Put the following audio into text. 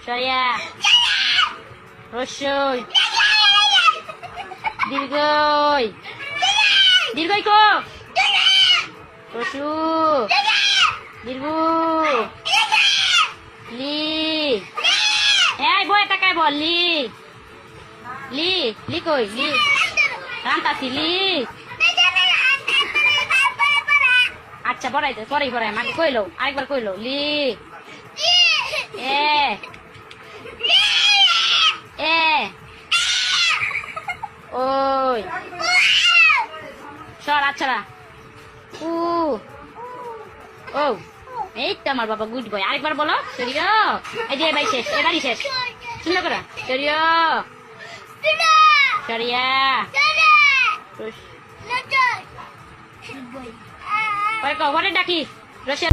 সরিয়া রসই দীর্ঘই দীর্ঘই কো রসু দীর্ঘ লি এই বই তাকাই বল লি লি লি কই লি রান্তাছি লি আচ্ছা পড়াইতে পরেই পড়াই মাকে কইলো আরেকবার কইলো লি এ এ ওই সর আচ্ছা উ ও এই তো আমার বাবা গুড বয় আরেকবার বলো সরিয়া এই যে ভাই শেষ এবারই শেষ সুন্দর করে সরিয়া সরিয়া পরে কবরে ডাকি রসিয়া